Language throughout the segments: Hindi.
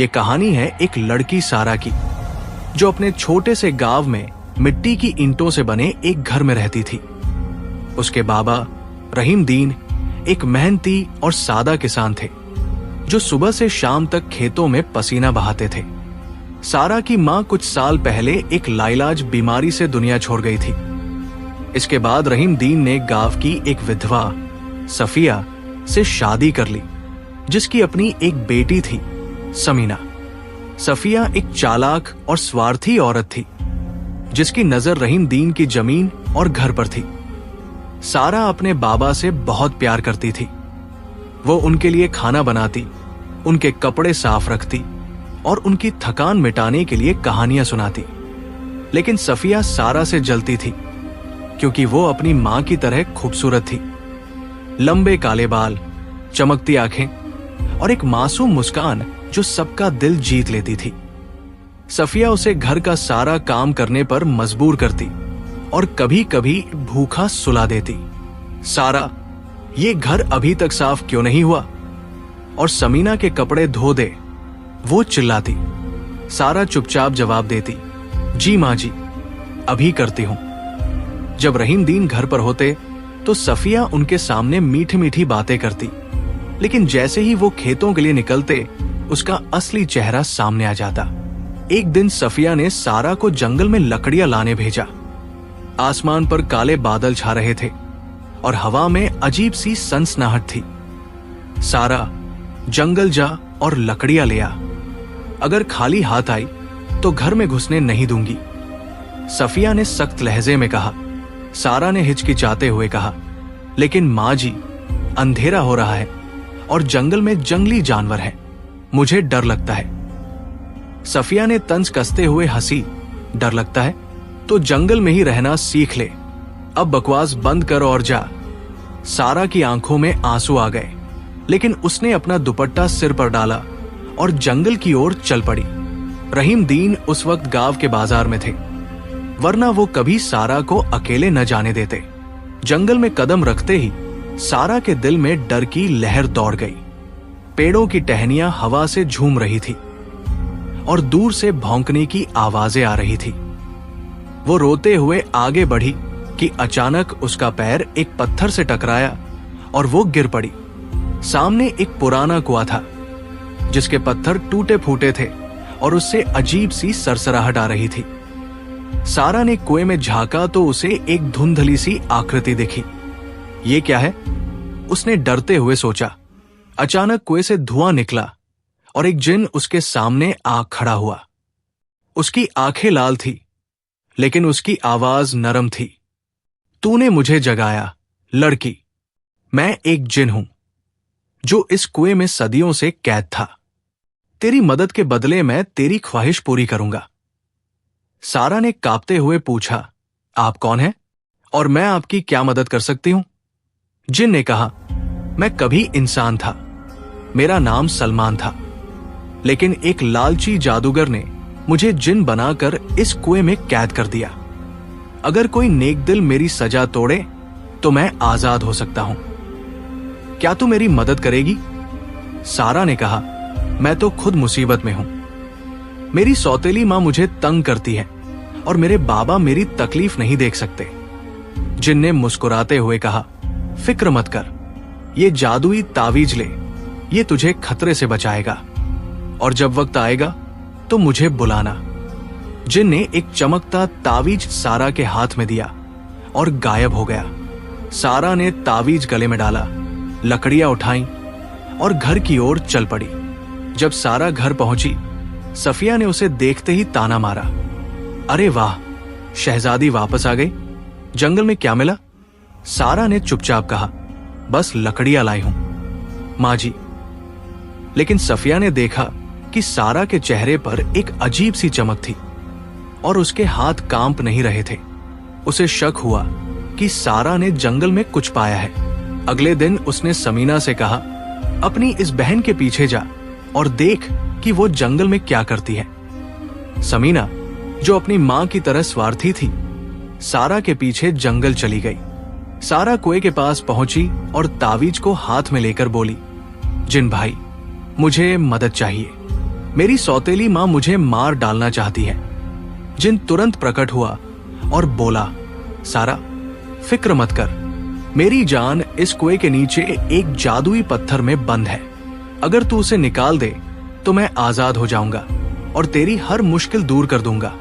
ये कहानी है एक लड़की सारा की, जो अपने छोटे से गांव में मिट्टी की ईंटों से बने एक घर में रहती थी। उसके बाबा रहीम दीन एक मेहनती और सादा किसान थे, जो सुबह से शाम तक खेतों में पसीना बहाते थे। सारा की मां कुछ साल पहले एक लाइलाज बीमारी से दुनिया छोड़ गई थी। इसके बाद रहीम दीन ने गांव की एक विधवा सफिया से शादी कर ली, जिसकी अपनी एक बेटी थी समीना। सफिया एक चालाक और स्वार्थी औरत थी, जिसकी नजर रहीम दीन की जमीन और घर पर थी। सारा अपने बाबा से बहुत प्यार करती थी। वो उनके लिए खाना बनाती, उनके कपड़े साफ रखती और उनकी थकान मिटाने के लिए कहानियां सुनाती। लेकिन सफिया सारा से जलती थी, क्योंकि वो अपनी मां की तरह खूबसूरत थी। लंबे काले बाल, चमकती आंखें और एक मासूम मुस्कान जो सबका दिल जीत लेती थी। सफिया उसे घर का सारा काम करने पर मजबूर करती और कभी कभी भूखा सुला देती। सारा, ये घर अभी तक साफ क्यों नहीं हुआ? और समीना के कपड़े धो दे, वो चिल्लाती। सारा चुपचाप जवाब देती, जी मां जी, अभी करती हूं। जब रहीम दीन घर पर होते तो सफिया उनके सामने मीठी मीठी बातें करती, लेकिन जैसे ही वो खेतों के लिए निकलते, उसका असली चेहरा सामने आ जाता। एक दिन सफिया ने सारा को जंगल में लकड़ियां लाने भेजा। आसमान पर काले बादल छा रहे थे और हवा में अजीब सी सनसनाहट थी। सारा, जंगल जा और लकड़ियां ले आ। अगर खाली हाथ आई तो घर में घुसने नहीं दूंगी, सफिया ने सख्त लहजे में कहा। सारा ने हिचकिचाते हुए कहा, लेकिन मां जी, अंधेरा हो रहा है और जंगल में जंगली जानवर हैं, मुझे डर लगता है। सफिया ने तंज कसते हुए हंसी, डर लगता है तो जंगल में ही रहना सीख ले, अब बकवास बंद कर और जा। सारा की आंखों में आंसू आ गए, लेकिन उसने अपना दुपट्टा सिर पर डाला और जंगल की ओर चल पड़ी। रहीम दीन उस वक्त गांव के बाजार में थे, वरना वो कभी सारा को अकेले न जाने देते। जंगल में कदम रखते ही सारा के दिल में डर की लहर दौड़ गई। पेड़ों की टहनियां हवा से झूम रही थी और दूर से भौंकने की आवाजें आ रही थी। वो रोते हुए आगे बढ़ी कि अचानक उसका पैर एक पत्थर से टकराया और वो गिर पड़ी। सामने एक पुराना कुआं था, जिसके पत्थर टूटे फूटे थे और उससे अजीब सी सरसराहट आ रही थी। सारा ने कुएं में झांका तो उसे एक धुंधली सी आकृति दिखी। ये क्या है? उसने डरते हुए सोचा। अचानक कुएं से धुआं निकला और एक जिन उसके सामने आ खड़ा हुआ। उसकी आंखें लाल थी, लेकिन उसकी आवाज नरम थी। तूने मुझे जगाया, लड़की। मैं एक जिन हूं, जो इस कुएं में सदियों से कैद था। तेरी मदद के बदले मैं तेरी ख्वाहिश पूरी करूंगा। सारा ने कांपते हुए पूछा, आप कौन हैं और मैं आपकी क्या मदद कर सकती हूं? जिन ने कहा, मैं कभी इंसान था, मेरा नाम सलमान था, लेकिन एक लालची जादूगर ने मुझे जिन बनाकर इस कुएं में कैद कर दिया। अगर कोई नेक दिल मेरी सजा तोड़े तो मैं आजाद हो सकता हूं। क्या तू मेरी मदद करेगी? सारा ने कहा, मैं तो खुद मुसीबत में हूं। मेरी सौतेली मां मुझे तंग करती है और मेरे बाबा मेरी तकलीफ नहीं देख सकते। जिन ने मुस्कुराते हुए कहा, फिक्र मत कर, ये जादुई तावीज ले, ये तुझे खतरे से बचाएगा और जब वक्त आएगा तो मुझे बुलाना। जिन ने एक चमकता तावीज सारा के हाथ में दिया और गायब हो गया। सारा ने तावीज गले में डाला, लकड़ियां उठाई और घर की ओर चल पड़ी। जब सारा घर पहुंची, सफिया ने उसे देखते ही ताना मारा, अरे वाह, शहजादी वापस आ गई। जंगल में क्या मिला? सारा ने चुपचाप कहा, बस लकड़ियां लाई हूं मां जी। लेकिन सफिया ने देखा कि सारा के चेहरे पर एक अजीब सी चमक थी और उसके हाथ कांप नहीं रहे थे। उसे शक हुआ कि सारा ने जंगल में कुछ पाया है। अगले दिन उसने समीना से कहा, अपनी इस बहन के पीछे जा और देख कि वो जंगल में क्या करती है। समीना, जो अपनी मां की तरह स्वार्थी थी, सारा के पीछे जंगल चली गई। सारा कुएं के पास पहुंची और तावीज को हाथ में लेकर बोली, जिन भाई, मुझे मदद चाहिए। मेरी सौतेली माँ मुझे मार डालना चाहती है। जिन तुरंत प्रकट हुआ और बोला, सारा फिक्र मत कर, मेरी जान इस कुएं के नीचे एक जादुई पत्थर में बंद है। अगर तू उसे निकाल दे तो मैं आजाद हो जाऊंगा और तेरी हर मुश्किल दूर कर दूंगा।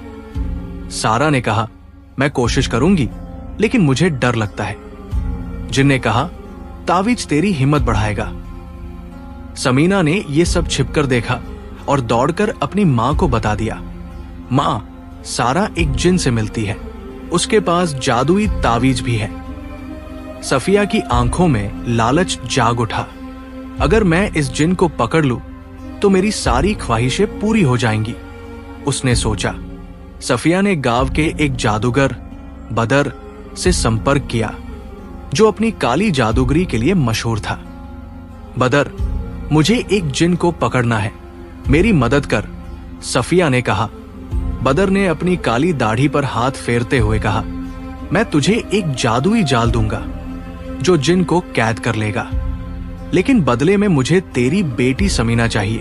सारा ने कहा, मैं कोशिश करूंगी, लेकिन मुझे डर लगता है। जिन ने कहा, तावीज तेरी हिम्मत बढ़ाएगा। समीना ने यह सब छिपकर देखा और दौड़कर अपनी मां को बता दिया। मां, सारा एक जिन से मिलती है, उसके पास जादुई तावीज भी है। सफिया की आंखों में लालच जाग उठा। अगर मैं इस जिन को पकड़ लूं तो मेरी सारी ख्वाहिशें पूरी हो जाएंगी, उसने सोचा। सफिया ने गांव के एक जादूगर बदर से संपर्क किया, जो अपनी काली जादूगरी के लिए मशहूर था। बदर, मुझे एक जिन को पकड़ना है, मेरी मदद कर, सफिया ने कहा। बदर ने अपनी काली दाढ़ी पर हाथ फेरते हुए कहा, मैं तुझे एक जादुई जाल दूंगा जो जिन को कैद कर लेगा, लेकिन बदले में मुझे तेरी बेटी समीना चाहिए,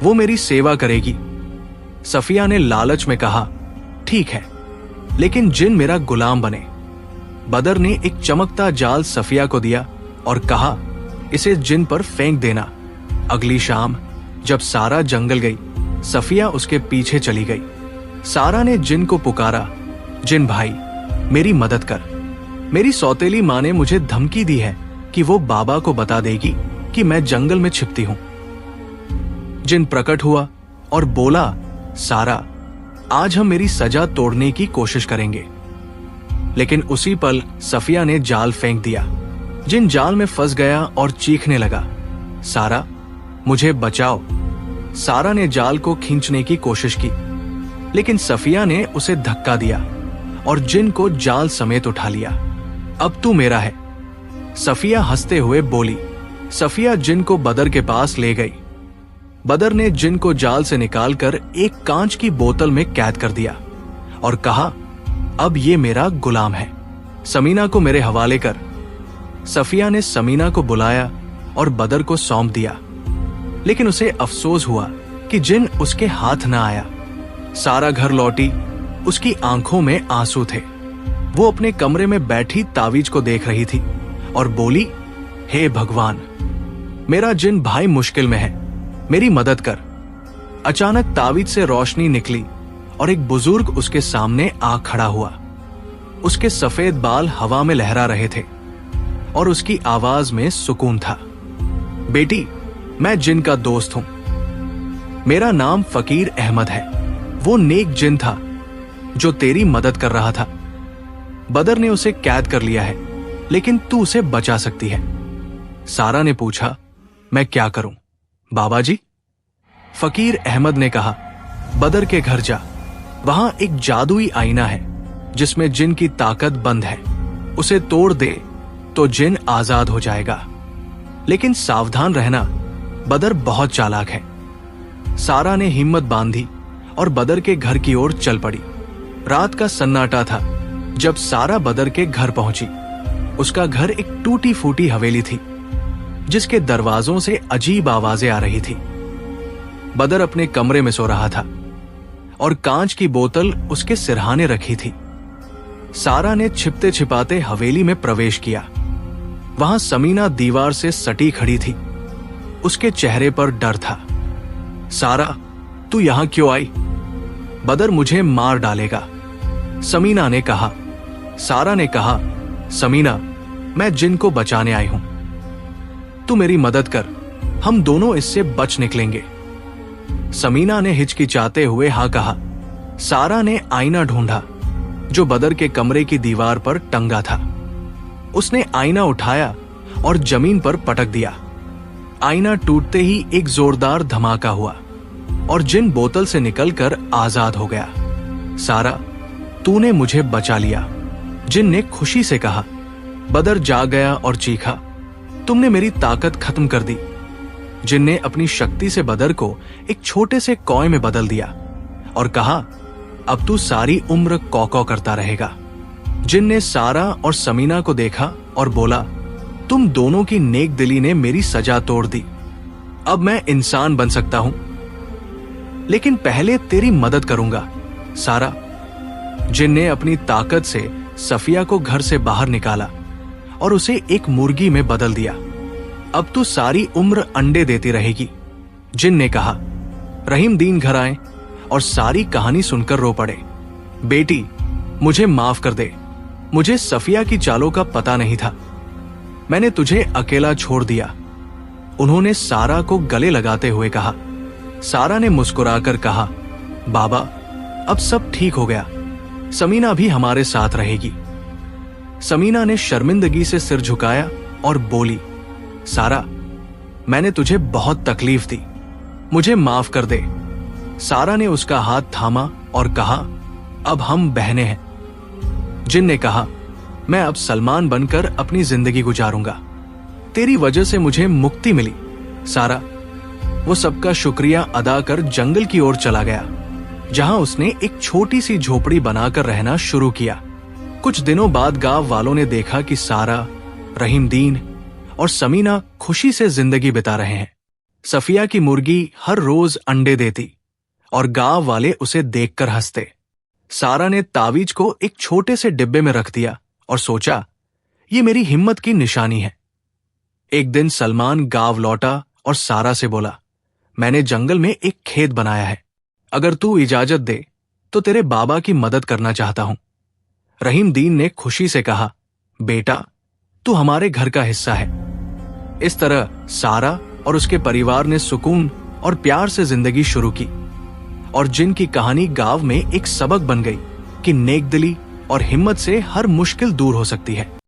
वो मेरी सेवा करेगी। सफिया ने लालच में कहा, ठीक है, लेकिन जिन मेरा गुलाम बने। बदर ने एक चमकता जाल सफिया को दिया और कहा, इसे जिन पर फेंक देना। अगली शाम जब सारा जंगल गई, सफिया उसके पीछे चली गई। सारा ने जिन को पुकारा, जिन भाई, मेरी मदद कर। मेरी सौतेली मां ने मुझे धमकी दी है कि वो बाबा को बता देगी कि मैं जंगल में छिपती हूं। जिन प्रकट हुआ और बोला, सारा, आज हम मेरी सजा तोड़ने की कोशिश करेंगे। लेकिन उसी पल सफिया ने जाल फेंक दिया। जिन जाल में फंस गया और चीखने लगा, सारा, मुझे बचाओ। सारा ने जाल को खींचने की कोशिश की, लेकिन सफिया ने उसे धक्का दिया और जिन को जाल समेत उठा लिया। अब तू मेरा है, सफिया हंसते हुए बोली। सफिया जिन को बदर के पास ले गई। बदर ने जिन को जाल से निकालकर एक कांच की बोतल में कैद कर दिया और कहा, अब ये मेरा गुलाम है, समीना को मेरे हवाले कर। सफिया ने समीना को बुलाया और बदर को सौंप दिया, लेकिन उसे अफसोस हुआ कि जिन उसके हाथ न आया। सारा घर लौटी, उसकी आंखों में आंसू थे। वो अपने कमरे में बैठी तावीज को देख रही थी और बोली, हे भगवान, मेरा जिन भाई मुश्किल में है, मेरी मदद कर। अचानक तावीज से रोशनी निकली और एक बुजुर्ग उसके सामने आ खड़ा हुआ। उसके सफेद बाल हवा में लहरा रहे थे और उसकी आवाज में सुकून था। बेटी, मैं जिन का दोस्त हूं। मेरा नाम फकीर अहमद है। वो नेक जिन था जो तेरी मदद कर रहा था। बदर ने उसे कैद कर लिया है, लेकिन तू उसे बचा सकती है। सारा ने पूछा, मैं क्या करूं बाबा जी? फकीर अहमद ने कहा, बदर के घर जा, वहां एक जादुई आईना है जिसमें जिन की ताकत बंद है। उसे तोड़ दे तो जिन आजाद हो जाएगा, लेकिन सावधान रहना, बदर बहुत चालाक है। सारा ने हिम्मत बांधी और बदर के घर की ओर चल पड़ी। रात का सन्नाटा था जब सारा बदर के घर पहुंची। उसका घर एक टूटी फूटी हवेली थी जिसके दरवाजों से अजीब आवाजें आ रही थी। बदर अपने कमरे में सो रहा था और कांच की बोतल उसके सिरहाने रखी थी। सारा ने छिपते छिपाते हवेली में प्रवेश किया। वहां समीना दीवार से सटी खड़ी थी। उसके चेहरे पर डर था। सारा, तू यहां क्यों आई? बदर मुझे मार डालेगा, समीना ने कहा। सारा ने कहा, समीना, मैं जिन को बचाने आई हूं, तू मेरी मदद कर, हम दोनों इससे बच निकलेंगे। समीना ने हिचकिचाते हुए हाँ कहा। सारा ने आईना ढूंढा जो बदर के कमरे की दीवार पर टंगा था। उसने आईना उठाया और जमीन पर पटक दिया। आईना टूटते ही एक जोरदार धमाका हुआ और जिन बोतल से निकलकर आजाद हो गया। सारा, तूने मुझे बचा लिया, जिन ने खुशी से कहा। बदर जाग गया और चीखा, तुमने मेरी ताकत खत्म कर दी। जिन ने अपनी शक्ति से बदर को एक छोटे से कौए में बदल दिया और कहा, अब तू सारी उम्र कौ-कौ करता रहेगा। जिन ने सारा और समीना को देखा और बोला, तुम दोनों की नेक दिली ने मेरी सजा तोड़ दी। अब मैं इंसान बन सकता हूं। लेकिन पहले तेरी मदद करूंगा, सारा। जिन ने अपनी ताकत से सफिया को घर से बाहर निकाला और उसे एक मुर्गी में बदल दिया। अब तू सारी उम्र अंडे देती रहेगी। जिन ने कहा। रहीम दीन घर आए और सारी कहानी सुनकर रो पड़े। बेटी, मुझे माफ कर दे। मुझे सफिया की चालों का पता नहीं था। मैंने तुझे अकेला छोड़ दिया। उन्होंने सारा को गले लगाते हुए कहा। सारा ने मुस्कुराकर कहा, बाबा, अब सब ठीक हो गया। समीना भी हमारे साथ रहेगी। समीना ने शर्मिंदगी से सिर झुकाया और बोली, सारा, मैंने तुझे बहुत तकलीफ दी, मुझे माफ कर दे। सारा ने उसका हाथ थामा और कहा, अब हम बहनें हैं। जिन ने कहा, मैं अब सलमान बनकर अपनी जिंदगी गुजारूंगा। तेरी वजह से मुझे मुक्ति मिली, सारा। वो सबका शुक्रिया अदा कर जंगल की ओर चला गया, जहां उसने एक छोटी सी झोपड़ी बनाकर रहना शुरू किया। कुछ दिनों बाद गांव वालों ने देखा कि सारा, रहीम दीन और समीना खुशी से जिंदगी बिता रहे हैं। सफिया की मुर्गी हर रोज अंडे देती और गांव वाले उसे देखकर हंसते। सारा ने तावीज को एक छोटे से डिब्बे में रख दिया और सोचा, ये मेरी हिम्मत की निशानी है। एक दिन सलमान गांव लौटा और सारा से बोला, मैंने जंगल में एक खेत बनाया है। अगर तू इजाजत दे तो तेरे बाबा की मदद करना चाहता हूं। रहीम दीन ने खुशी से कहा, बेटा, तू हमारे घर का हिस्सा है। इस तरह सारा और उसके परिवार ने सुकून और प्यार से जिंदगी शुरू की। और जिन की कहानी गांव में एक सबक बन गई कि नेकदिली और हिम्मत से हर मुश्किल दूर हो सकती है।